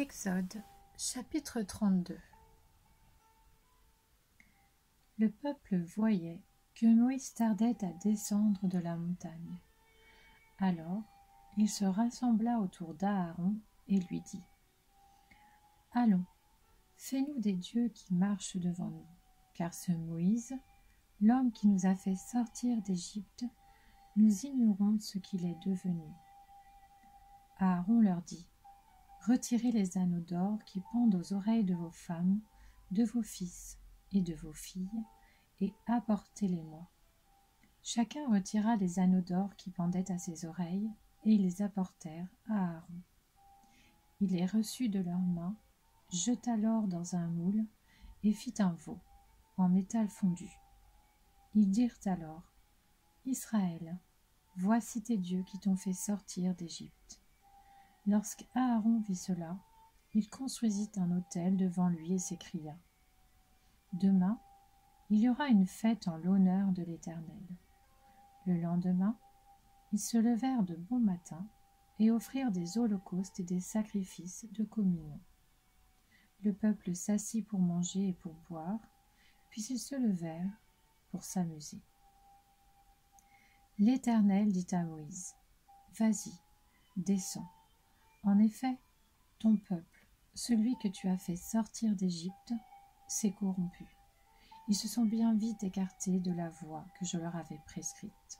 Exode, chapitre 32. Le peuple voyait que Moïse tardait à descendre de la montagne. Alors il se rassembla autour d'Aaron et lui dit : « Allons, fais-nous des dieux qui marchent devant nous, car ce Moïse, l'homme qui nous a fait sortir d'Égypte, nous ignorons ce qu'il est devenu. » Aaron leur dit : « Retirez les anneaux d'or qui pendent aux oreilles de vos femmes, de vos fils et de vos filles, et apportez-les-moi. » Chacun retira les anneaux d'or qui pendaient à ses oreilles, et ils les apportèrent à Aaron. Il les reçut de leurs mains, jeta l'or dans un moule, et fit un veau, en métal fondu. Ils dirent alors : « Israël, voici tes dieux qui t'ont fait sortir d'Égypte. » Lorsque Aaron vit cela, il construisit un autel devant lui et s'écria : « Demain, il y aura une fête en l'honneur de l'Éternel. » Le lendemain, ils se levèrent de bon matin et offrirent des holocaustes et des sacrifices de communion. Le peuple s'assit pour manger et pour boire, puis ils se levèrent pour s'amuser. L'Éternel dit à Moïse : « Vas-y, descends. En effet, ton peuple, celui que tu as fait sortir d'Égypte, s'est corrompu. Ils se sont bien vite écartés de la voie que je leur avais prescrite.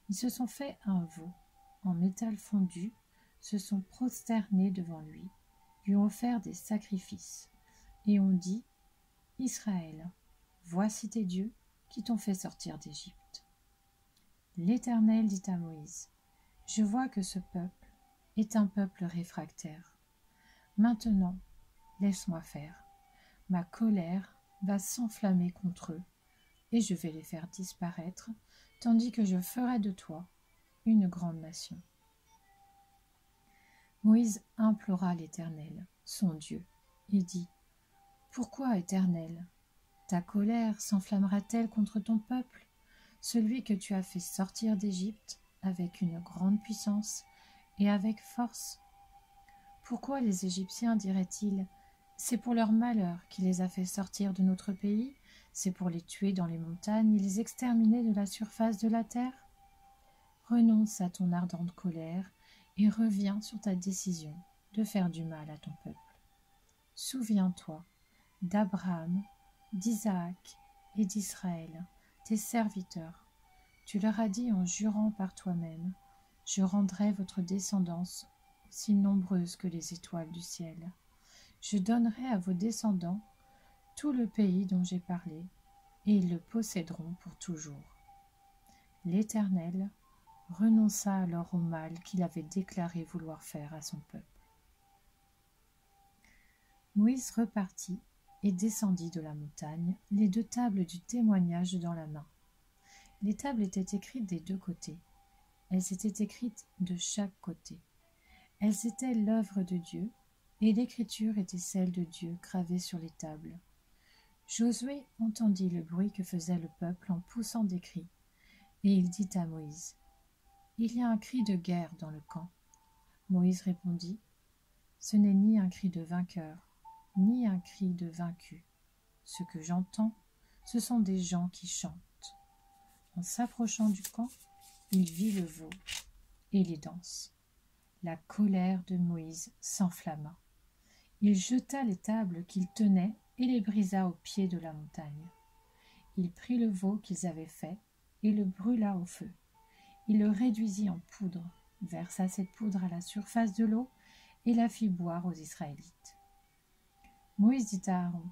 Ils se sont fait un veau en métal fondu, se sont prosternés devant lui, lui ont offert des sacrifices, et ont dit : « Israël, voici tes dieux qui t'ont fait sortir d'Égypte. » L'Éternel dit à Moïse : « Je vois que ce peuple est un peuple réfractaire. Maintenant, laisse-moi faire. Ma colère va s'enflammer contre eux, et je vais les faire disparaître, tandis que je ferai de toi une grande nation. » Moïse implora l'Éternel, son Dieu, et dit : « Pourquoi, Éternel, ta colère s'enflammera-t-elle contre ton peuple, celui que tu as fait sortir d'Égypte avec une grande puissance et avec force ? Pourquoi les Égyptiens diraient-ils : c'est pour leur malheur qu'il les a fait sortir de notre pays, c'est pour les tuer dans les montagnes et les exterminer de la surface de la terre ? Renonce à ton ardente colère et reviens sur ta décision de faire du mal à ton peuple. Souviens-toi d'Abraham, d'Isaac et d'Israël, tes serviteurs. Tu leur as dit en jurant par toi-même : je rendrai votre descendance aussi nombreuse que les étoiles du ciel. Je donnerai à vos descendants tout le pays dont j'ai parlé, et ils le posséderont pour toujours. » L'Éternel renonça alors au mal qu'il avait déclaré vouloir faire à son peuple. Moïse repartit et descendit de la montagne, les 2 tables du témoignage dans la main. Les tables étaient écrites des 2 côtés. Elles étaient écrites de chaque côté. Elles étaient l'œuvre de Dieu, et l'écriture était celle de Dieu gravée sur les tables. Josué entendit le bruit que faisait le peuple en poussant des cris, et il dit à Moïse : « Il y a un cri de guerre dans le camp. » Moïse répondit : « Ce n'est ni un cri de vainqueur, ni un cri de vaincu. Ce que j'entends, ce sont des gens qui chantent. » En s'approchant du camp, il vit le veau et les danses. La colère de Moïse s'enflamma. Il jeta les tables qu'il tenait et les brisa au pied de la montagne. Il prit le veau qu'ils avaient fait et le brûla au feu. Il le réduisit en poudre, versa cette poudre à la surface de l'eau et la fit boire aux Israélites. Moïse dit à Aaron :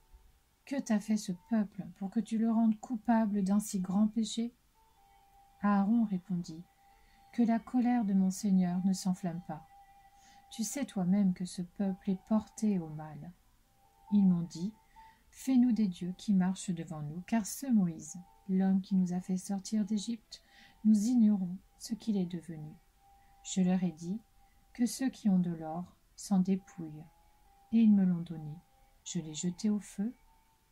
« Que t'a fait ce peuple pour que tu le rendes coupable d'un si grand péché ? » Aaron répondit : « Que la colère de mon Seigneur ne s'enflamme pas. Tu sais toi-même que ce peuple est porté au mal. Ils m'ont dit : fais-nous des dieux qui marchent devant nous, car ce Moïse, l'homme qui nous a fait sortir d'Égypte, nous ignorons ce qu'il est devenu. Je leur ai dit que ceux qui ont de l'or s'en dépouillent, et ils me l'ont donné. Je l'ai jeté au feu,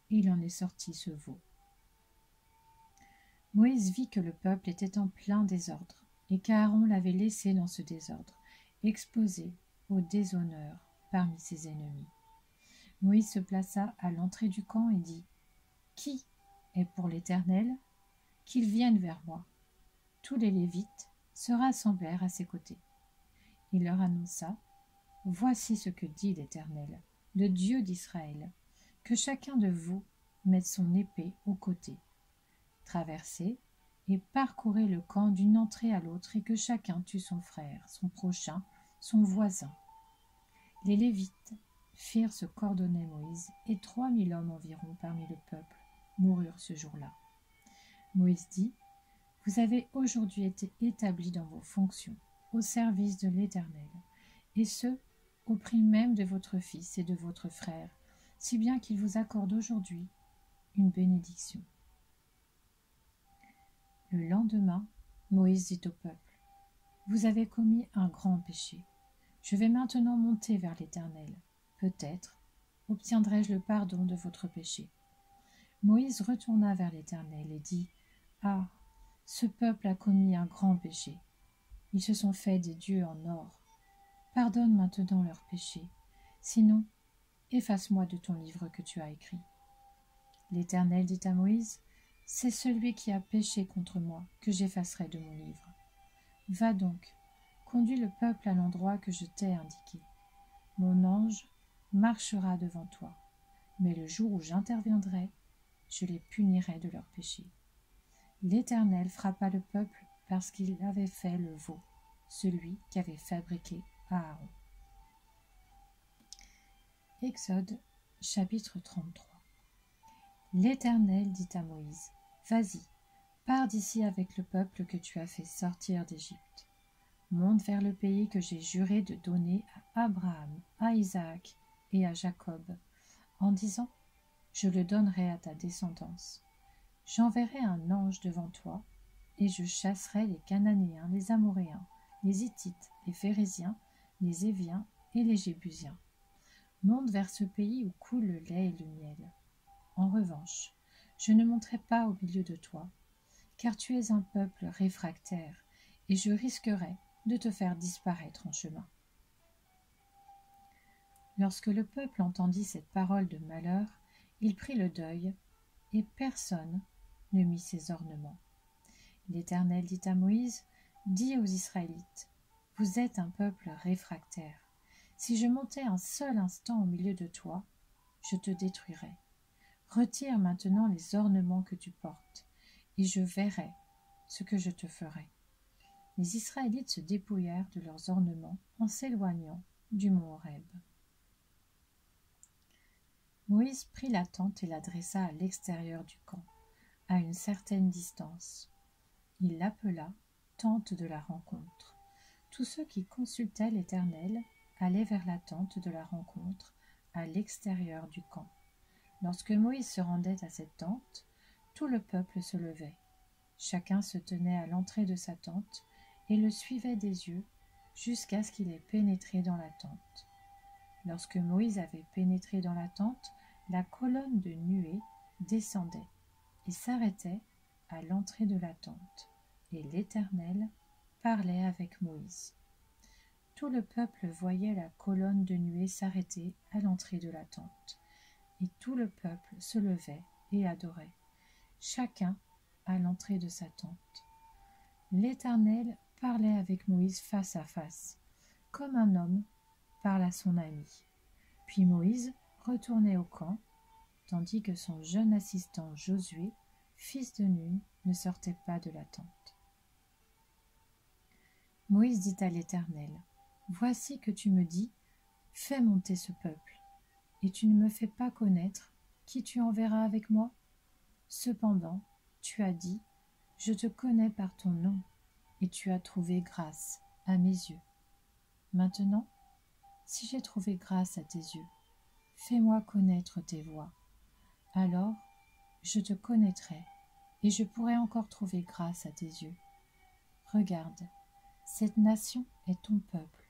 et il en est sorti ce veau. » Moïse vit que le peuple était en plein désordre, et qu'Aaron l'avait laissé dans ce désordre, exposé au déshonneur parmi ses ennemis. Moïse se plaça à l'entrée du camp et dit : « Qui est pour l'Éternel ? Qu'il vienne vers moi. » Tous les Lévites se rassemblèrent à ses côtés. Il leur annonça : « Voici ce que dit l'Éternel, le Dieu d'Israël, que chacun de vous mette son épée au côté. Traversez et parcourez le camp d'une entrée à l'autre et que chacun tue son frère, son prochain, son voisin. » Les Lévites firent ce qu'ordonnait Moïse, et 3000 hommes environ parmi le peuple moururent ce jour-là. Moïse dit : « Vous avez aujourd'hui été établis dans vos fonctions, au service de l'Éternel, et ce, au prix même de votre fils et de votre frère, si bien qu'il vous accorde aujourd'hui une bénédiction. » Le lendemain, Moïse dit au peuple : « Vous avez commis un grand péché. Je vais maintenant monter vers l'Éternel. Peut-être obtiendrai-je le pardon de votre péché. » Moïse retourna vers l'Éternel et dit : « Ah, ce peuple a commis un grand péché. Ils se sont fait des dieux en or. Pardonne maintenant leurs péchés. Sinon, efface-moi de ton livre que tu as écrit. » L'Éternel dit à Moïse : « C'est celui qui a péché contre moi que j'effacerai de mon livre. Va donc, conduis le peuple à l'endroit que je t'ai indiqué. Mon ange marchera devant toi, mais le jour où j'interviendrai, je les punirai de leurs péchés. » L'Éternel frappa le peuple parce qu'il avait fait le veau, celui qu'avait fabriqué Aaron. Exode chapitre 33. L'Éternel dit à Moïse : « Vas-y, pars d'ici avec le peuple que tu as fait sortir d'Égypte. Monte vers le pays que j'ai juré de donner à Abraham, à Isaac et à Jacob, en disant : je le donnerai à ta descendance. J'enverrai un ange devant toi, et je chasserai les Cananéens, les Amoréens, les Hittites, les Phéréziens, les Éviens et les Jébusiens. Monte vers ce pays où coule le lait et le miel. En revanche, je ne monterai pas au milieu de toi, car tu es un peuple réfractaire, et je risquerai de te faire disparaître en chemin. » Lorsque le peuple entendit cette parole de malheur, il prit le deuil, et personne ne mit ses ornements. L'Éternel dit à Moïse : « Dis aux Israélites : vous êtes un peuple réfractaire. Si je montais un seul instant au milieu de toi, je te détruirais. Retire maintenant les ornements que tu portes, et je verrai ce que je te ferai. » Les Israélites se dépouillèrent de leurs ornements en s'éloignant du mont Horeb. Moïse prit la tente et la dressa à l'extérieur du camp, à une certaine distance. Il l'appela tente de la rencontre. Tous ceux qui consultaient l'Éternel allaient vers la tente de la rencontre à l'extérieur du camp. Lorsque Moïse se rendait à cette tente, tout le peuple se levait. Chacun se tenait à l'entrée de sa tente et le suivait des yeux jusqu'à ce qu'il ait pénétré dans la tente. Lorsque Moïse avait pénétré dans la tente, la colonne de nuée descendait et s'arrêtait à l'entrée de la tente, et l'Éternel parlait avec Moïse. Tout le peuple voyait la colonne de nuée s'arrêter à l'entrée de la tente, et tout le peuple se levait et adorait, chacun à l'entrée de sa tente. L'Éternel parlait avec Moïse face à face, comme un homme parle à son ami. Puis Moïse retournait au camp, tandis que son jeune assistant Josué, fils de Nun, ne sortait pas de la tente. Moïse dit à l'Éternel : « Voici que tu me dis : fais monter ce peuple, et tu ne me fais pas connaître qui tu enverras avec moi. Cependant, tu as dit : je te connais par ton nom, et tu as trouvé grâce à mes yeux. Maintenant, si j'ai trouvé grâce à tes yeux, fais-moi connaître tes voies. Alors, je te connaîtrai, et je pourrai encore trouver grâce à tes yeux. Regarde, cette nation est ton peuple. »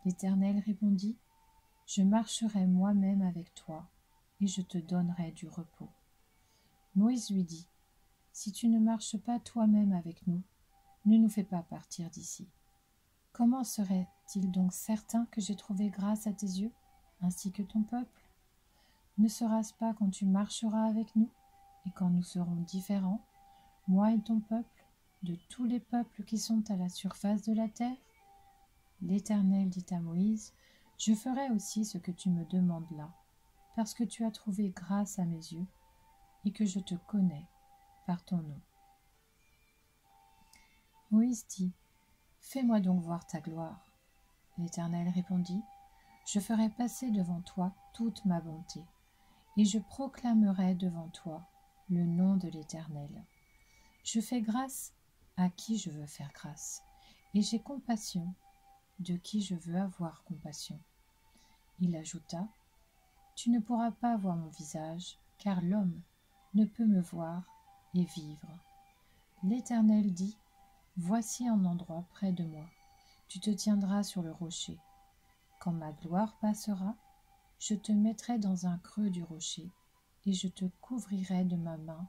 L'Éternel répondit : « Je marcherai moi-même avec toi, et je te donnerai du repos. » Moïse lui dit : « Si tu ne marches pas toi-même avec nous, ne nous fais pas partir d'ici. Comment serait Est-il donc certain que j'ai trouvé grâce à tes yeux, ainsi que ton peuple? Ne sera-ce pas quand tu marcheras avec nous, et quand nous serons différents, moi et ton peuple, de tous les peuples qui sont à la surface de la terre? L'Éternel dit à Moïse, je ferai aussi ce que tu me demandes là, parce que tu as trouvé grâce à mes yeux, et que je te connais par ton nom. Moïse dit, fais-moi donc voir ta gloire. L'Éternel répondit, je ferai passer devant toi toute ma bonté, et je proclamerai devant toi le nom de l'Éternel. Je fais grâce à qui je veux faire grâce, et j'ai compassion de qui je veux avoir compassion. Il ajouta, tu ne pourras pas voir mon visage, car l'homme ne peut me voir et vivre. L'Éternel dit, voici un endroit près de moi, tu te tiendras sur le rocher. Quand ma gloire passera, je te mettrai dans un creux du rocher, et je te couvrirai de ma main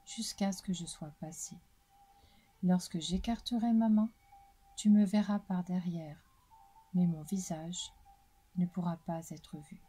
jusqu'à ce que je sois passé. Lorsque j'écarterai ma main, tu me verras par derrière, mais mon visage ne pourra pas être vu.